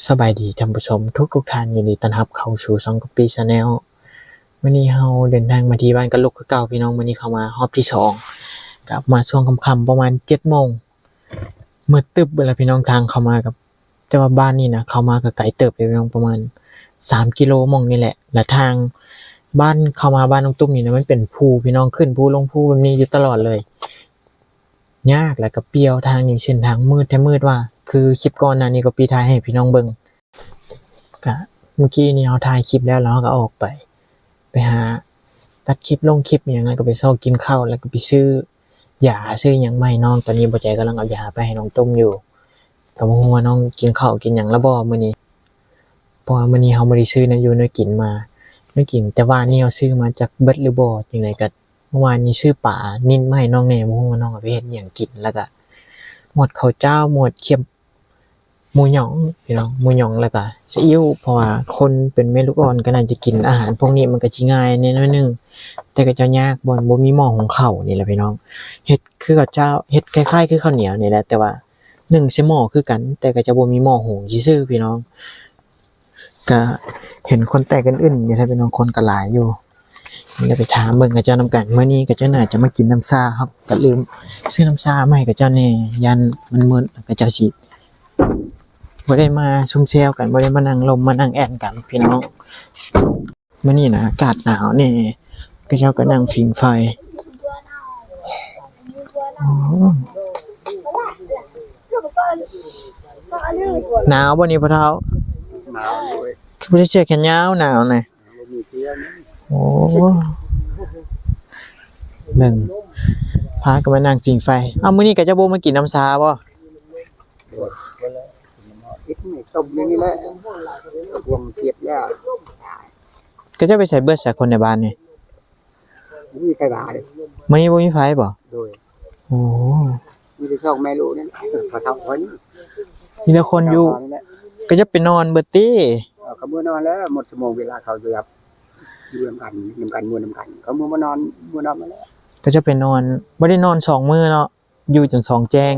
สบายดีท่านผู้ชมทุกท่านยินดีต้อนรับเข้าสู่ช่องก๊อปปี้ชาแนลวันนี้เราเดินทางมาที่บ้านกะลุกคือเก่าพี่น้องวันนี้เข้ามารอบที่2กลับมาช่วงค่ำๆประมาณ 7:00 นมืดตึ๊บเวลาพี่น้องทางเข้ามากับแต่ว่าบ้านนี่นะเข้ามาก็ไกลเติบเลยพี่น้องประมาณ3 กิโลมองนี่แหละและทางบ้านเข้ามาบ้านน้องตุ้มนี่นะมันเป็นภูพี่น้องขึ้นภูลงภูแบบนี้อยู่ตลอดเลยยากและก็เปรี้ยวทางนี้เส้นทางมืดแท้มืดว่าคือคลิปก่อนหน้านี้ก็ปีท้ายให้พี่น้องเบิ่งก็เมื่อกี้นี่เราถ่ายคลิปแล้วเราก็ออกไปหาตัดคลิปลงคลิปอย่างนั้นก็ไปซอกกินข้าวแล้วก็ไปซื้อยาซื้อหยังมาให้น้องตอนนี้บ่ใจกำลังเอายาไปให้น้องต้มอยู่ก็บ่ฮู้ว่าน้องกินข้าวกินหยังแล้วบ่มื้อนี้เพราะว่ามื้อนี้เฮาบ่ได้ซื้อนั่นอยู่เนาะกินมาไม่กินแต่ว่านี่เราซื้อมาจากเบิดหรือบ่จังไดก็เมื่อวานนี้ซื้อปลานิ่นมาให้น้องแหน่บ่ฮู้ว่าน้องเอาไปเฮ็ดหยังกินแล้วก็หมดข้าวเจ้าหมดเค็มหมูหยองพี่น้องหมูหยองแล้วก็ซีอิ๊วเพราะว่าคนเป็นแม่ลูกอ่อนก็น่าจะกินอาหารพวกนี้มันก็สิง่ายนิดหน่อยนึงแต่ก็จะยากบ่มีหม้อหุงข้าวนี่แหละพี่น้องเฮ็ดคือกับเจ้าเฮ็ดคล้ายๆคือข้าวเหนียวนี่แหละแต่ว่านึ่งใส่หม้อคือกันแต่ก็จะบ่มีหม้อหุงซื่อๆพี่น้องก็เห็นคนแตกกันอึ้นอยู่ถ้าพี่น้องคนก็หลายอยู่นี่ไปถามเบิ่งกับเจ้านำกันมื้อนี้ก็เจ้าน่าจะมากินน้ำซ่าครับก็ลืมซื้อน้ำซ่ามาให้กับเจ้าแน่ยันมันมึนก็เจ้าสิบ่ได้มาซุ่มแซวกันบ่ได้มานั่งลมมานั่งแอ่นกันพี่น้องมื้อนี้นะอากาศหนาวนี่ก็เจ้าก็นั่งผิงไฟหนาวบ่นี่พ่อเฒ่าหนาวเลยคือบ่ได้เสื้อแขนยาวหนาวน่ะโอ้เบิ่งพากันมานั่งผิงไฟอ้าวมื้อนี้ก็จะบ่มากินน้ำชาบ่ต้มนี่แหละวงเสียบยาก็จะไปใส่เบิดใส่คนในบ้านนี่มีใครบาเลยมื้อนี้บ่มีไฟบ่โดยโอ้มีแต่ช่องแม่ลูกนั่นพอเท่าคน มีแต่คนอยู่ก็จะไปนอนเบิดติเขามื้อนอนแล้วหมดชั่วโมงเวลาเขาจะรับอยู่นำกันมื้อนำกันเขามื้อมานอนมาแล้วก็จะไปนอนบ่ได้นอน2มื้อเนาะอยู่จน2แจ้ง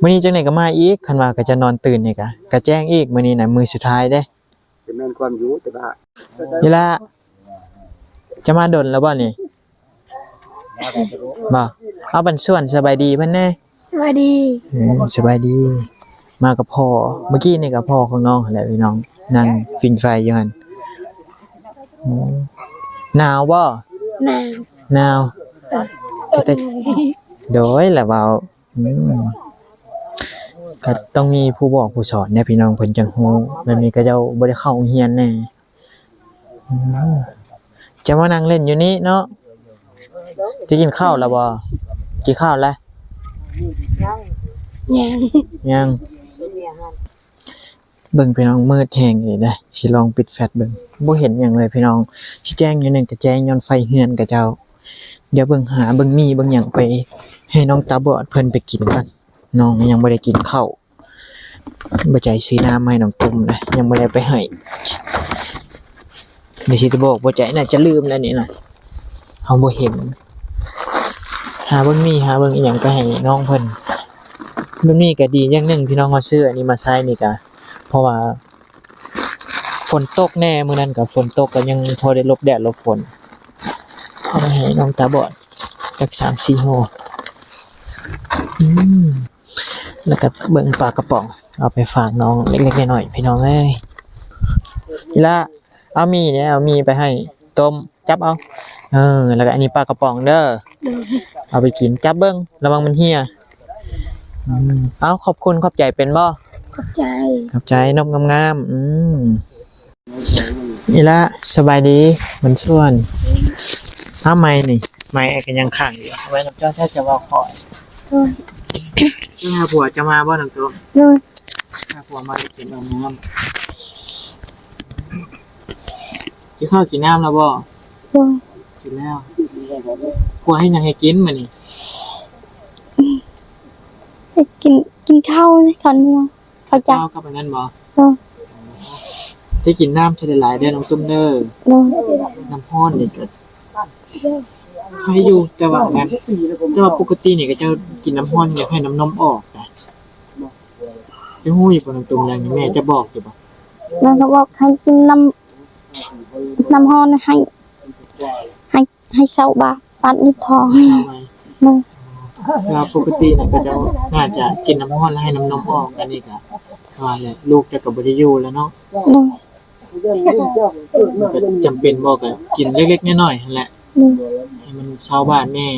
มื้อนี้จังได๋ก็มาอีกคันว่าก็จะนอนตื่นนี่ก็แจ้งอีกมื้อนี้น่ะมื้อสุดท้ายเด้เป็นแม่นความอยู่แต่ว่านี่ล่ะจะมาดนแล้วบ่นี่บ่เอาบันส่วนสบายดีเพิ่นแน่สบายดีสบายดีมากับพ่อเมื่อกี้นี่กับพ่อของน้องนั่นแหละพี่น้องนั่งฟิงไฟอยู่หั่นหนาวบ่หนาวแต่โดยแหละเว้าก็ต้องมีผู้บอกผู้สอนเนี่ยพี่น้องเพิ่นจังฮู้แบบนี้ก็เจ้าบ่ได้เข้าโรงเรียนแน่จะมานั่งเล่นอยู่นี่เนาะจะกินข้าวแล้วบ่กินข้าวแล้วยังเบิ่งพี่น้องมืดแฮงอีกได้สิลองปิดแฟลชเบิ่งบ่เห็นหยังเลยพี่น้องสิแจ้งอยู่นึงก็แจ้งย้อนไฟเฮือนกับเจ้าเดี๋ยวเบิ่งหาเบิ่งมีเบิ่งหยังไปให้น้องตาบอดเพิ่นไปกินกันน้องยังบ่ได้กินข้าวบ่ใจซื้อน้ำให้น้องตุ้มนะยังบ่ได้ไปให้เดี๋ยวสิจะบอกบ่ใจน่าจะลืมแล้วนี่น่ะเฮาบ่เห็นหาเบิ่งอีหยังก็ให้น้องเพิ่นแบบนี้ก็ดีอย่างนึงพี่น้องเฮาซื้ออันนี้มาใช้นี่ก็เพราะว่าฝนตกแน่มื้อนั้นก็ฝนตกก็ยังพอได้หลบแดดหลบฝนเอามาให้น้องตาบอดจัก 3-4 ห่อแล้วก็เบิ่งปลากระป๋องเอาไปฝากน้องเล็กๆน้อยๆพี่น้องเอ้ยนี่ล่ะเอามีเนี่ยเอามีไปให้ต้มจับเอาแล้วก็อันนี้ปลากระป๋องเด้อเอาไปกินจับเบิ่งระวังมันเหี่ยเอาขอบคุณขอบใจเป็นบ่ขอบใจนกงามนี่ล่ะสบายดีมันส่วนเอาไม้นี่ไม้ก็ยังค้างอยู่ไว้น้ำเจ้าแท้จะเว้าขอถ้าผัวจะมาบ่น้องตัวถ้าผัวมากินน้ำกินข้าวกินน้ำแล้วบ่กินแล้วผัวให้ยังให้กินมื้อนี้กินข้าวในก่อนเนาะข้าวกับอันนั้นบ่จะกินน้ำใช้หลายๆเด้อน้องตุ้มเด้อน้ำร้อนนี่ก็ใครอยู่แต่ว่าปกตินี่ก็จะกินน้ำร้อนอยากให้น้ำนมออกนะ จ จะฮู้อยู่บ่น้องตุ้มอย่างนี้แม่จะบอกอยู่บ่ แล้วก็บอกให้กินน้ำฮ้อนให้เศร้าบาปัดนิดทอง ชาวไว้ เลย แล้วปกติเนี่ยก็จะน่าจะกินน้ำร้อนแล้วให้น้ำนมออกอันนี้ก็คือว่าแหละลูกจะก็บ่ได้อยู่แล้วเนาะ เลย มันก็จำเป็นบ่ก็กินเล็กๆน้อยๆนั่นแหละ เลย ให้มันชาวบ้านแน่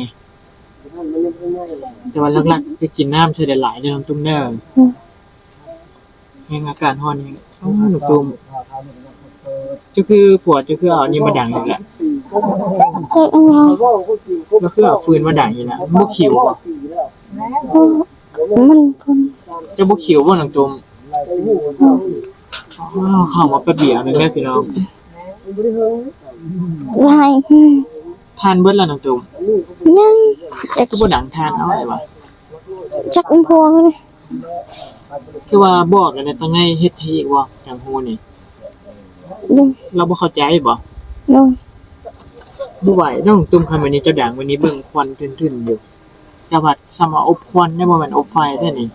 แต่ว่าหลักๆคือกินน้ำใช้ได้หลายเด้อน้องตุ้มเด้อแฮงอาการร้อนนี่น้องตุ้มก็คือผัวจะคือเอานี่มาดังอีกแล้ว เด็กน้อง ก็คือเอาฟืนมาดังอีกแล้วบ่ขิวบ่ มันคน จะบ่ขิวบ่น้องตุ้มเข้ามาแป๊บเดียวนึงแล้วพี่น้อง ลาย ทานเบิดแล้วน้องตุ้ม ยังจะ คือบ่ดังทานเอาไว้ว่ะ จักพวงเลย คือว่าบอกแล้วเนี่ยต้องให้เฮ็ดให้อีกบ่จังฮู้นี่ เลย เราบ่เข้าใจบ่ เลย บ่ไหวน้องตุ้มคันวันนี้เจ้าดังวันนี้เบิ่งควันทึนๆอยู่จะว่าซ้ำว่าอบควันได้บ่แม่นอบไฟแท้นี่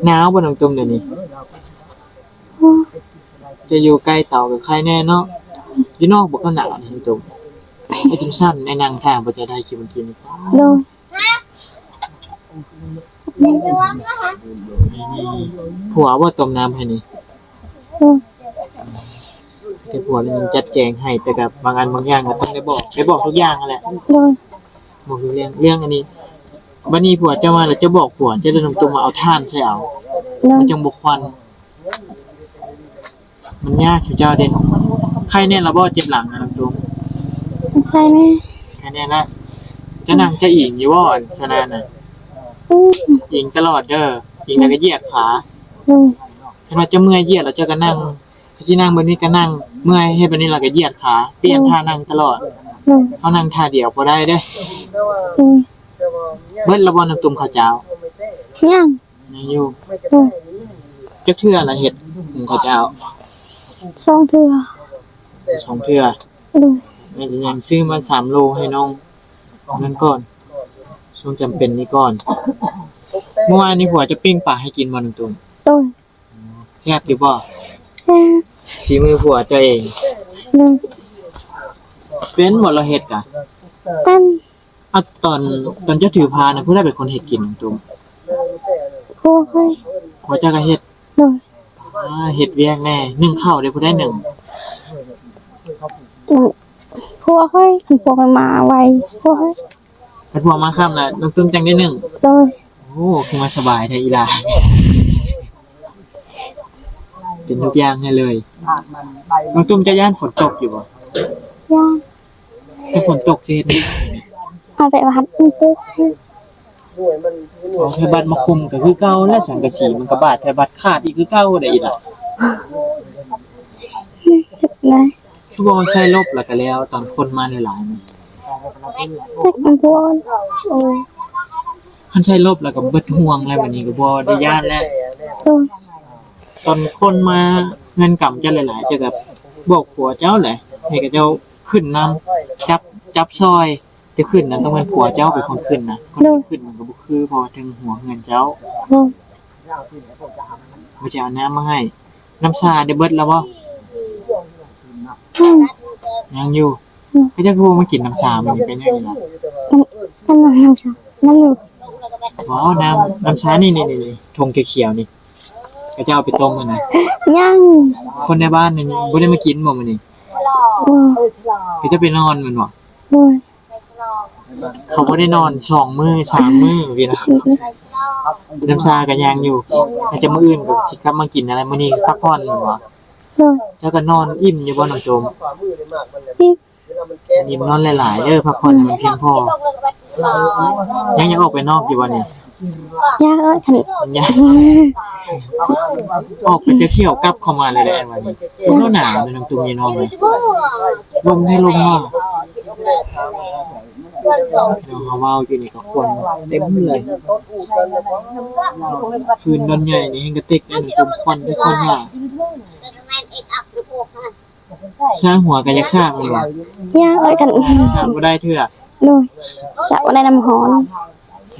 หนาวบ่น้องตุ้มเดี๋ยวนี้จะอยู่ใกล้เตากับใครแน่เนาะอยู่นอกบ่ก็หนาวนี่น้องตุ้มไอ้จุ่มสั้นไอ้นางทางบ่จะได้คิดมันกินนี่ เลย ผัวบ่ต้มน้ำให้นี่ เลย แต่ผัวนี่มันจัดแจงให้แต่กับบางอันบางอย่างก็ต้องได้บอกทุกอย่างนั่นแหละ เลย บอกอยู่เรื่องอันนี้บัดนี้ผัวจะมาแล้วจะบอกผัวจะได้นำตัวมาเอาท่านใส่เอา เล มัน ย จังบ่ควันมันยากอยู่เจ้าเด่นใครแน่ละบ่เจ็บหลังนะนำตัว ใช่ไหม ใครแน่ละจะนั่งจะอิงอยู่บ่ฉะนั้นน่ะอิงตลอดเด้ออิงแล้วก็เหยียดขา เลย คันว่าจะเมื่อยเหยียดแล้วเจ้าก็นั่งคือสินั่งบัดนี้ก็นั่งเมื่อยเฮ็ดบัดนี้แล้วก็เหยียดขาเปลี่ยนท่านั่งตลอด เลย เฮานั่งท่าเดียวบ่ได้เด้อ เลย เบิดละบ่น้ำตุ้มข้าวเจ้า ยัง ยังอยู่ เลย จักเทื่อละเฮ็ดหุงข้าวเจ้า สองเถื่อ สองเทื่อ เลย แม่จะยังซื้อมา3โลให้น้องนั่นก่อนช่วงจำเป็นนี้ก่อน เมื่อวานนี้ผัวจะปิ้งปลาให้กินบ่น้ำตุ้ม เลย แซ่บอยู่บ่ แค่ ฝีมือผัวเจ้าเอง เลย เป็นบ่เราเฮ็ดกะ ตั้น อ่ะตอนเจ้าถือพาน่ะผู้ใดเป็นคนเฮ็ดกินน้ำตุ้ม พวกให้ ผัวเจ้าก็เฮ็ด เลย เฮ็ดเวียกแน่นึ่งข้าวได้ผู้ใดนึ่ง พวกให้ขันพวกให้มาไวพวกให้ ถ้าผัวมาค่ำน่ะน้องตุ้มจังได้นึ่ง เลย โอ้คือมาสบายแท้อีหลาเป็นทุกอย่างให้เลยน้องตุ้มจะย่านฝนตกอยู่บ่ ย่าง ถ้าฝนตกสิเฮ็ด เอาไปวัดมันปุ๊บ เอาให้บัตรมาคุมก็คือเก่าและสังกะสีมันก็บาดแต่บัตรขาดอีกคือเก่าได้อีกล่ะ นะ คือบ่ใช้ลบแล้วก็แล้วตอนคนมาหลายๆนี่ จักมันพวกโอ้ คันใช้ลบแล้วก็เบิดห่วงแล้วบัดนี้ก็บ่ได้ย่านแล้ว เลย ตอนคนมาเงินกำจะหลายๆจะแบบบอกผัวเจ้าแหละให้กับเจ้าขึ้นนำจับซอยจะขึ้นน่ะต้องเป็นผัวเจ้าเป็นคนขึ้นนะคนที่ขึ้นมันก็บ่คือเพอถึงหัวเงินเจ้า เลย บ่จะเอาน้ำมาให้น้ำชาได้เบิดแล้วบ่ อืม ยังอยู่ก็จะคือมากินน้ำชามันเป็นยังไงล่ะ มันน้ำชาน้ำหลุด อ๋อน้ำชานี่ทงเขียวๆนี่ก็จะเอาไปต้มมันนะ ยัง คนในบ้านนี่บ่ได้มากินบ่มื้อนี้ ก็จะไปนอนแมันบ่ เลย เขาบ่ได้นอน2มื้อ3มื้อพี่นะน้ำชาก็ยังอยู่อาจจะมื้ออื่นก็สิกลับมากินอะไรมื้อนี้พักผ่อนแม่นบ่ เลย แล้วก็นอนอิ่มอยู่บ่น้องโจม ที่ อิ่มนอนหลายๆเด้อพักผ่อนให้มันเพียงพอยังอยากออกไปนอกอยู่บ่นี่ ยากขัน มันอยากออกไปจะเที่ยวกลับเข้ามาเลยแหละวันนี้มันหนาวเลยน้องตุ้มนี่น้องเลยลมให้ลมว่าเดี๋ยวเฮาเว้าอยู่นี่ก็คนเต็มเลยฟืนดอนใหญ่นี่เห็นกระติกนี่น้องตุ้มควันด้วยคนว่าสร้างหัวก็อยากสร้างมันบ่ ยากขัน สร้างบ่ได้เทื่อ เลยจากวันได้น้ำหอน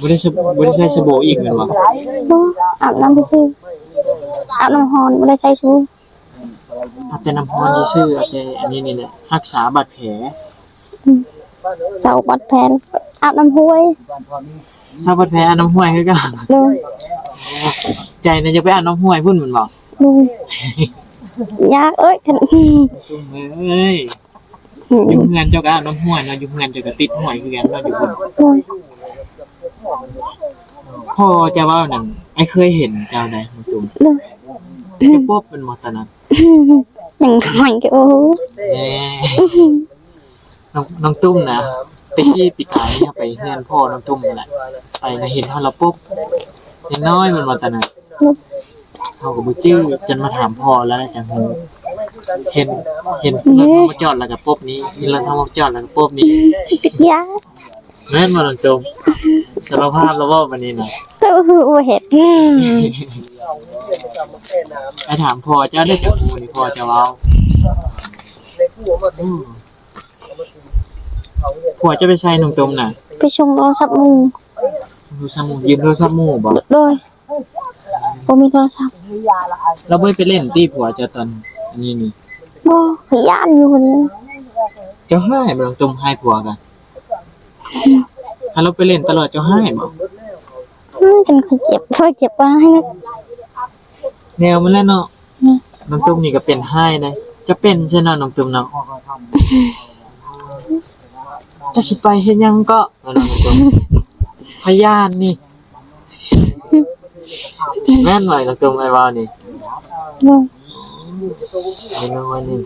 บ่ได้ใช้สบู่อีกแม่นบ่ บ่อาบน้ำซื่ออาบน้ำร้อนบ่ได้ใส่ชู อาบแต่น้ำร้อนซื่อๆอาบแต่อันนี้นี่แหละรักษาบาดแผล เสาบัดแผนอาบน้ำห้วย ซาบาดแผลอาบน้ำห้วยคือกัน เลย ใจน่ะจะไปอาบน้ำห้วยพุ่นแม่นบ่ เลยยากเอ้ยคัน จุ่มเอ้ยอยู่เฮือนเจ้าก็อาบน้ำห้วยเนาะอยู่เฮือนเจ้าก็ติดห้วยคือกันเนาะอยู่พุ่น เลย พ่อจะเว้านั่นไอ้เคยเห็นเจ้าใดน้องจุ่ม เลย จะปุ๊บเป็นบ่ตอนนั้น ยังหอยก็โอ้โห แหน่น้องตุ้มนะไปที่ปีกายเนี่ยไปเฮือนพ่อน้องตุ้มนั่นแหละไปนะเห็นเฮาแล้วปุ๊บยังน้อยมันบ่ตอนนั้นเฮาก็บ่จื้อจนมาถามพ่อแล้วจังฮู้เห็นรถเฮามาจอดแล้วก็ปุ๊บนี้มีรถเฮามาจอดแล้วก็ปุ๊บนี้ ติดยา แม่นบ่น้องตุ้มสารภาพแล้วว่าวันนี้น่ะ ก็คืออุบัติเหตุ ไอ้ถามพ่อเจ้าได้จักฮู้นี่พ่อจะเว้าพ่อจะไปใช้น้องตุ้มน่ะ ไปชงโทรศัพท์หมู่ โทรศัพท์หมู่ยืมโทรศัพท์หมู่บ่ โดยบ่มีโทรศัพท์ เราบ่ไปเล่นตีผัวเจ้าตอนอันนี้นี่ บ่ขยันอยู่คนนี้ เจ้าให้บ่ต้องจมให้ผัวกันถ้าเราไปเล่นตลอดเจ้าให้บ่ จนเขาเจ็บว่าให้นะ แนวมันแล้วเนาะน้องตุ้มนี่ก็เป็นให้ได้จะเป็นใช่เนาะน้องตุ้มเนาะจะสิไปเฮ็ดหยังก็น้องตุ้มพยานนี่แม่นเลยน้องตุ้มไอ้ว่านี่ โดย ไอ้น้อยนี่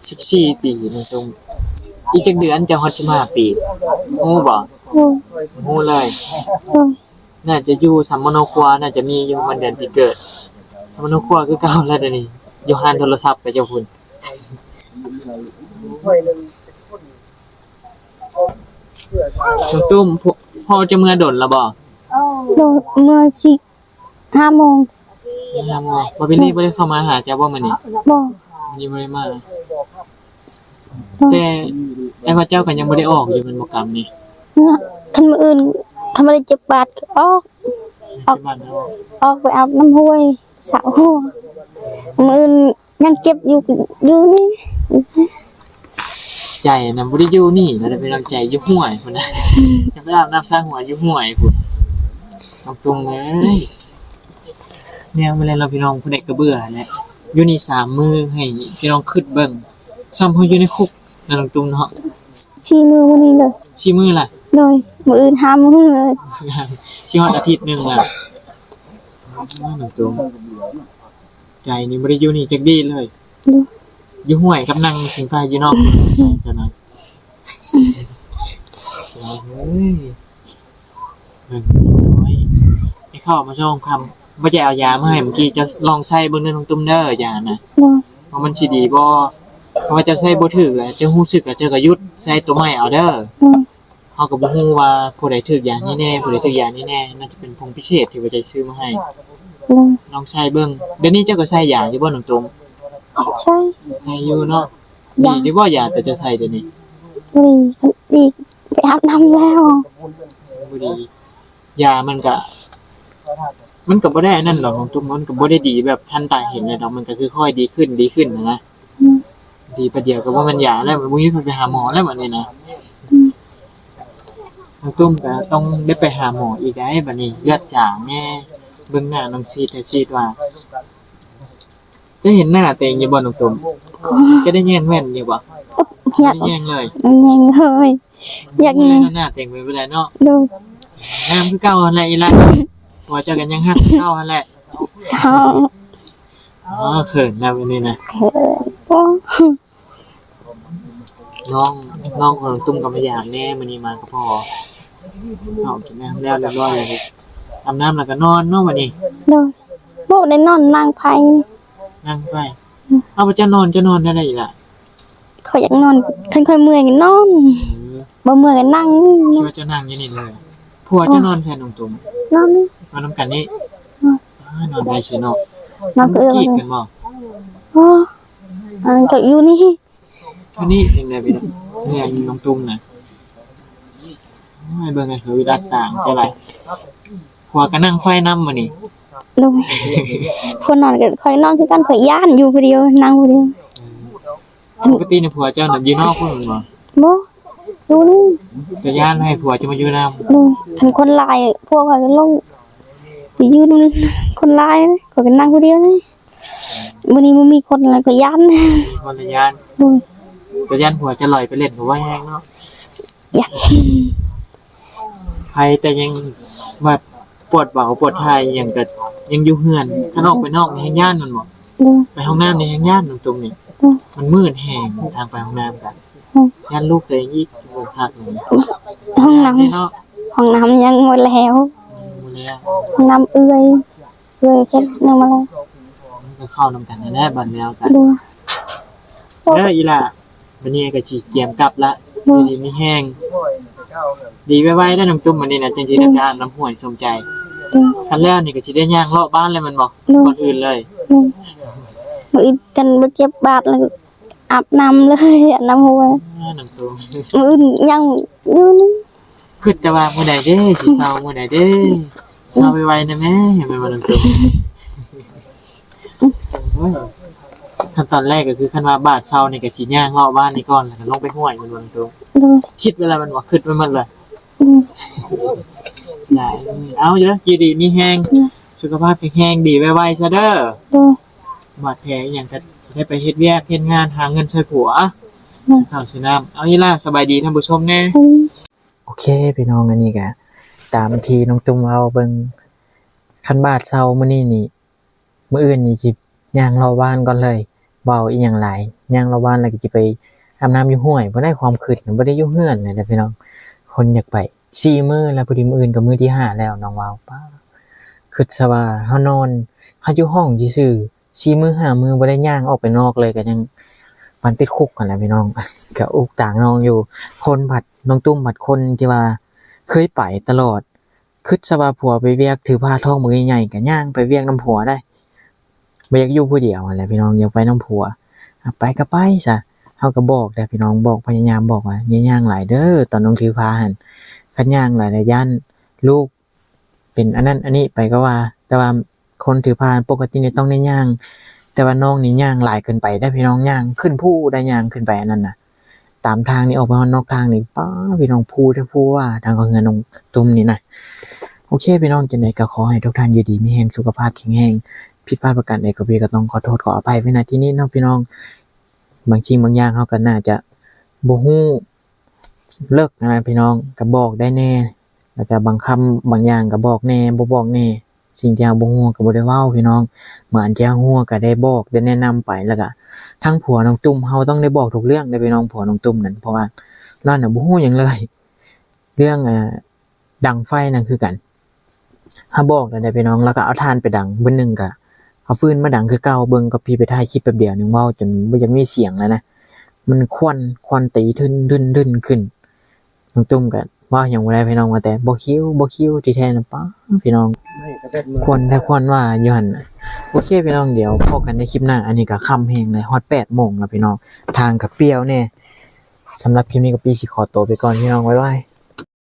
14ปีน้องตุ้มอีกจักเดือนจะฮอด15ปีฮู้บ่ โดย ฮู้เลย โดย น่าจะอยู่สัมมโนครัวน่าจะมีอยู่วันเดือนปีเกิดสัมมโนครัวคือเก่าแล้วเดี๋ยวนี้อยู่ห้านโทรศัพท์กับเจ้าคุณน้องตุ้มพ่อจะเมื่อดนแล้วบ่ โดยเมื่อ5 โมง บ่เป็นนี่บ่ได้เข้ามาหาเจ้าบ่มื้อนี้ บ่ มื้อนี้บ่ได้มาแต่ไอ้ว่าเจ้าก็ยังบ่ได้ออกอยู่มันบ่กรรมนี่ นะคันมื้ออื่นทำอะไรเจ็บบาดก็ออก ที่บ้านเฮา ออกไปอาบน้ำห้วยสระหัวมื้ออื่นยังเจ็บอยู่นี่ ใจน่ะบ่ได้อยู่นี่น่ะได้เป็นกำลังใจอยู่ห้วยพุ่นน่ะจะไปอาบน้ำสร้างหัวอยู่ห้วยพุ่นน้องตุ้มเอ้ยแนวมาแล้วเราพี่น้องผู้ใดก็เบื่อแหละอยู่นี่3มื้อให้พี่น้องคิดเบิ่งซ้ำเฮาอยู่ในคุกนั่นน้องตุ้มเนาะ ชี้มือวันนี้เลย สิมื้อล่ะ โดยมื้ออื่น5 มื้อเลย สิฮอดอาทิตย์หนึงล่ะน้องตุ้มใจนี่บ่ได้อยู่นี่จักดีเลย อยู่ห้วยกับนั่งสิงไฟอยู่นอกจังนั้นเฮ้ยเบิ่งน้อยไอ้เข้ามาชมคำบ่จะเอายามาให้เมื่อกี้จะลองใช้เบิ่งเด้อน้องตุ้มเด้อยาน่ะ โดย ว่ามันสิดีบ่เพราะว่าจะใช้บ่ถูกอะจะรู้สึกอะเจอก็หยุดใช้ตัวใหม่เอาเด้อ โดย เฮาก็บ่ฮู้ว่าผู้ใดถูกยานี้แน่ผู้ใดถูกยานี้แน่น่าจะเป็นผงพิเศษที่ว่าจะซื้อมาให้ โดย ลองใช้เบิ่งเดี๋ยวนี้เจ้าก็ใช้ยาอยู่บ่น้องตุ้ม ใช่ ใช้อยู่เนาะดีหรือบ่ยาแต่จะใช้เดี๋ยวนี้ ดีไปอาบน้ำแล้ว บ่ดียามันก็บ่ได้อันนั้นหรอกน้องตุ้มมันก็บ่ได้ดีแบบทันตาเห็นเลยดอกมันก็คือค่อยดีขึ้นนะดีประเดี๋ยวก็ว่ามันยาแล้วมันบ่มีคนไปหาหมอแล้วบัดนี้นะน้องตุ้มก็ต้องได้ไปหาหมออีกได้บัดนี้เลือดจางแน่เบิ่งหน้าน้องซีดให้ซีดว่าจะเห็นหน้าตัวเองอยู่บ่น้องตุ้มจะได้แย่งแว่นอยู่บ่ อยาก ได้แย่งเลย แงงเลยอยาก เล แง ย ง หน้าตัวเองไปบ่ได้เนาะ โดย งามคือเก่าหั่นแหละอีหล่ะว่าเจ้ากันยังฮักคือเก่าหั่นแหละ เขา อ๋อเขินนะวันนี้นะ เขินโอ้ น้องของตุ้มกับพยามแน่มันนี้มาก็พอเอากินน้ำแล้วเรียบร้อยเลยอาบน้ำแล้วก็นอนเนาะวันนี้ โดยโบได้นอนนางไพ่ นั่งไปเอาไปจะนอนได้ไรอีกล่ะ เขาอยากนอนค่อยๆเมื่อยกันนอนบ่เมื่อยกันนั่ง คิดว่าจะนั่งอยี่นี่เลยผัวจะนอนแทนน้องตุ้ม นอน นอนน้ำกันนี่นอนได้เชียวเนาะ นอนเอื้อ กีด เล กั ย นบ่ โอ้อันก็อยู่นี่ เท่านี้เองเลยพี่น้องเงินน้องตุ้มนะ ให้เบิ่งไงคือวิดักต่างจะไรผัวก็นั่งไฟนำมื้อนี้ โดยคนนอนก็ค่อยนอนคือกันข่อยย่านอยู่ผู้เดียวนั่งผู้เดียว ปกติเนี่ยผัวเจ้าน่ะอยู่นอกพุ่นบ่ บ่ดูนี่ จะย่านให้ผัวจะมาอยู่นำ ดูคันคนลายพวกข่อยก็ลงสิยืนคนลายนะข่อยก็นั่งผู้เดียวนี่มื้อนี้บ่มีคนแล้วก็ย่าน คนละย่าน ดู จะย่านผัวจะลอยไปเล่นก็ว่าแฮงเนาะ ย่าน ใครแต่ยังแบบปวดเบาปวดท้ายหยังก็ยังอยู่เฮือนข้างนอกไปนอกนี่แฮงย่านมันบ่ ดู ไปห้องน้ำนี่แฮงย่านตรงนี้ อืม มันมืดแฮงทางไปห้องน้ำกัน อืม ย่านลูกตัวเองอีกโอ้คักนี่ ห้องน้ำ ย่าเนาะ ห้องน้ำยังหมดแล้ว บ่แล้ว ห้องน้ำเอื้อยเฮ็ดยังมาแล้ว มันก็เข้านำกันแน่บัดแล้วกัน ดู เด้ออีหล่ะวันนี้ก็สิเตรียมกลับละ ดู ดีมีแห้งดีไว้ๆได้น้ำตุ้มมันนี่นะจังสิได้การน้ำห้วยสมใจ ดู คันแล้วนี่ก็สิได้ย่างเลาะบ้านเลยมันบอก ดู คนอื่นเลย ดูมื้อจันบ่เจ็บบาดแล้วก็อาบน้ำเลยอาบน้ำหัว น้ำตุ้ม มื้ออื่นยังอยู่นี่ คือแต่ว่ามื้อใดเด้สิเศร้ามื้อใดเด้เศร้าไวๆนะแม่เห็นไหมว่าน้ำตุ้มโอ้ยขั้นตอนแรกก็คือคันว่าบาดเศร้านี่ก็สิย่างเลาะบ้านนี่ก่อนแล้วก็ลงไปห้วยมันบ่น้ำตุ้ม ดู คิดเวลามันบ่คิดไว้หมดเลย ดู ได้เอาอยู่นะอยู่ดีมีแห้งสุขภาพแข็งแรงดีไวๆซะเด้อ ดู บาดแผลอหย่างก็สิได้ไปเฮ็ดเวียกเฮ็ดงานหาเงินช่วยผัวสิข้าวสิน้ำเอาอีล่ะสบายดีท่านผู้ชมแน่ อืม โอเคพี่น้องอันนี้ก็ตามที่น้องตุ้มเอาเบิ่งคันบาดเซามื้อนี้นี่มื้ออื่นนี่สิย่างรอบ้านก่อนเลยเว้าอีหยังหลายย่างรอบ้านแล้วก็สิไปอาบน้ำอยู่ห้วยบ่ได้ความคิดบ่ได้อยู่เฮือนเลยนะพี่น้องคนอยากไป4มื้อแล้วพอดีมื้ออื่นก็มื้อที่ห้าแล้วน้องว้าวป้าคิดซะว่าเฮานอนเฮาอยู่ห้องซื่อๆ4มื้อ5มื้อบ่ได้ย่างออกไปนอกเลยก็ยังปานติดคุกกันแหละพี่น้อง ก็อุกต่างน้องอยู่คนผัดน้องตุ้มผัดคนที่ว่าเคยไปตลอดคิดซะว่าผัวไปเวียกถือผ้าทองมือใหญ่ๆก็ย่างไปเวียกน้ำผัวได้บ่อยากอยู่ผู้เดียวนั่นแหละพี่น้องอยากไปน้ำผัวอ่ะไปก็ไปซะเฮาก็บอกแต่พี่น้องบอกพยายามบอกว่าอย่าย่างหลายเด้อตอนน้องถือผ้าหั่นคันย่างหลายย่านลูกเป็นอันนั้นอันนี้ไปก็ว่า แต่ว่าคนถือผ้าปกตินี่ต้องได้ย่าง แต่ว่าน้องนี่ย่างหลายเกินไปได้พี่น้องย่างขึ้นผู้ได้ย่างขึ้นไปอันนั้นน่ะ ตามทางนี่ออกไปนอกทางนี่ป้าพี่น้องพูดได้พูดว่าทางของเงินน้องตุ้มนี่นะโอเคพี่น้องจังได๋ก็ขอให้ทุกท่านอยู่ดีมีแรงสุขภาพแข็งแรงผิดพลาดประการใดก็พี่ก็ต้องขอโทษขออภัยไว้ณที่นี้เนาะพี่น้องบางสิ่งบางอย่างเฮาก็น่าจะบ่ฮู้เลิกนะพี่น้องก็บอกได้แน่แล้วก็บางคำบางอย่างก็บอกแน่บ่บอกแน่สิ่งที่เฮาบ่ฮู้ก็บ่ได้เว้าพี่น้องเหมือนที่เฮาฮู้ก็ได้บอกได้แนะนำไปแล้วก็ทั้งผัวน้องตุ้มเฮาต้องได้บอกทุกเรื่องได้พี่น้องผัวน้องตุ้มนั่นเพราะว่าเราน่ะบ่ฮู้หยังเลย เรื่องดังไฟนั่นคือกันเฮาบอกได้พี่น้องแล้วก็เอาถ่านไปดังเบิ่งนึงก็เอาฟืนมาดังคือเก่าเบิ่งก็พี่ไปถ่ายคลิปแป๊บเดียวนึงเว้าจนบ่อยากมีเสียงแล้วนะมันควันตีทึนขึ้นน้องตุ้มก็ว่าหยังบ่ได้พี่น้องว่าแต่บ่คิ้วที่แท้น่ะป๊าพี่น้อง ไม่ก็เป็นมือ ควรแต่ควรว่าอยู่หั่นน่ะโอเคพี่น้องเดี๋ยวพบกันในคลิปหน้าอันนี้ก็ค่ำแฮงเลยฮอด 8:00 นแล้วพี่น้องทางก็เปรี้ยวแน่สำหรับคลิปนี้ก็พี่สิขอตัวไปก่อนพี่น้องบ๊ายบาย